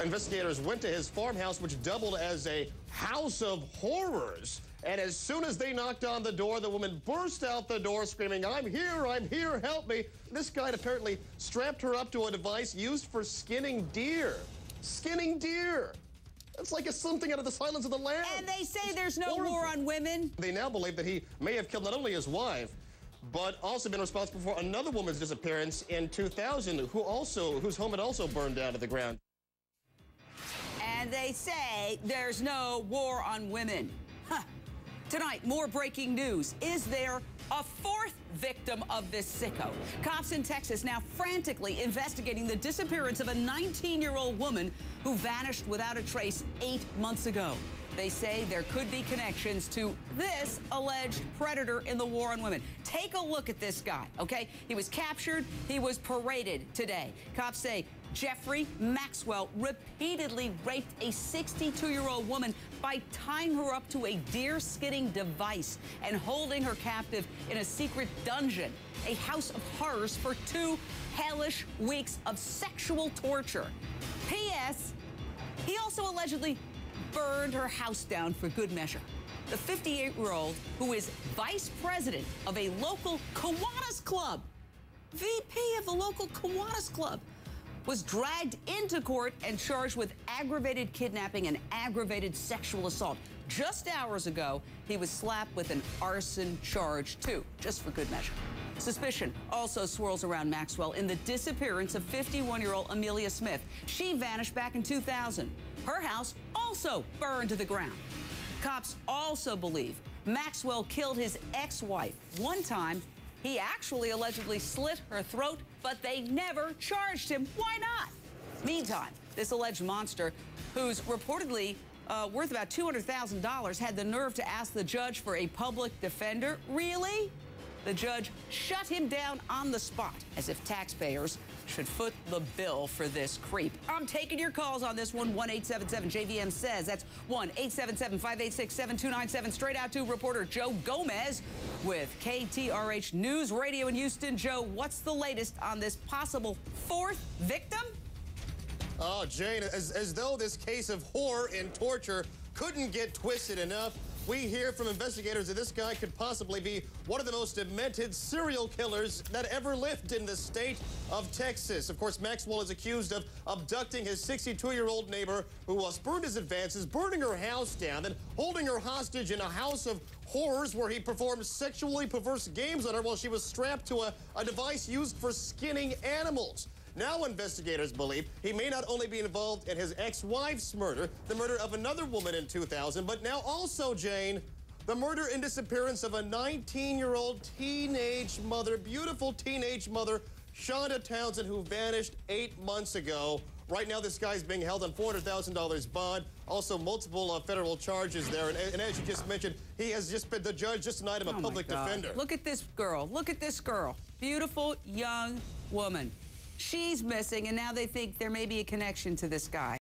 Investigators went to his farmhouse, which doubled as a house of horrors. And as soon as they knocked on the door, the woman burst out the door screaming, I'm here, help me. This guy apparently strapped her up to a device used for skinning deer. Skinning deer. That's like something out of the Silence of the Lambs. And they say there's no war on women. They now believe that he may have killed not only his wife, but also been responsible for another woman's disappearance in 2000, whose home had also burned down to the ground. And they say there's no war on women. Huh. Tonight, more breaking news. Is there a fourth victim of this sicko? Cops in Texas now frantically investigating the disappearance of a 19-year-old woman who vanished without a trace 8 months ago. They say there could be connections to this alleged predator in the war on women. Take a look at this guy, okay? He was captured. He was paraded today. Cops say Jeffrey Maxwell repeatedly raped a 62-year-old woman by tying her up to a deer-skinning device and holding her captive in a secret dungeon, a house of horrors for 2 hellish weeks of sexual torture. P.S. He also allegedly burned her house down for good measure. The 58-year-old, who is vice president of a local Kiwanis club, VP of the local Kiwanis club, was dragged into court and charged with aggravated kidnapping and aggravated sexual assault. Just hours ago, he was slapped with an arson charge, too, just for good measure. Suspicion also swirls around Maxwell in the disappearance of 51-year-old Amelia Smith. She vanished back in 2000. Her house also burned to the ground. Cops also believe Maxwell killed his ex-wife. One time, he actually allegedly slit her throat, but they never charged him. Why not? Meantime, this alleged monster, who's reportedly worth about $200,000, had the nerve to ask the judge for a public defender. Really? The judge shut him down on the spot, as if taxpayers should foot the bill for this creep. I'm taking your calls on this one, 1-877-JVM says. That's 1-877-586-7297. Straight out to reporter Joe Gomez with KTRH News Radio in Houston. Joe, what's the latest on this possible fourth victim? Oh, Jane, as though this case of horror and torture couldn't get twisted enough, we hear from investigators that this guy could possibly be one of the most demented serial killers that ever lived in the state of Texas. Of course, Maxwell is accused of abducting his 62-year-old neighbor who spurned his advances, burning her house down, and holding her hostage in a house of horrors where he performed sexually perverse games on her while she was strapped to a device used for skinning animals. Now investigators believe he may not only be involved in his ex-wife's murder, the murder of another woman in 2000, but now also, Jane, the murder and disappearance of a 19-year-old teenage mother, beautiful teenage mother, Shonda Townsend, who vanished 8 months ago. Right now, this guy's being held on $400,000 bond. Also, multiple federal charges there. And as you just mentioned, the judge just denied him a public defender. Look at this girl. Look at this girl. Beautiful young woman. She's missing, and now they think there may be a connection to this guy.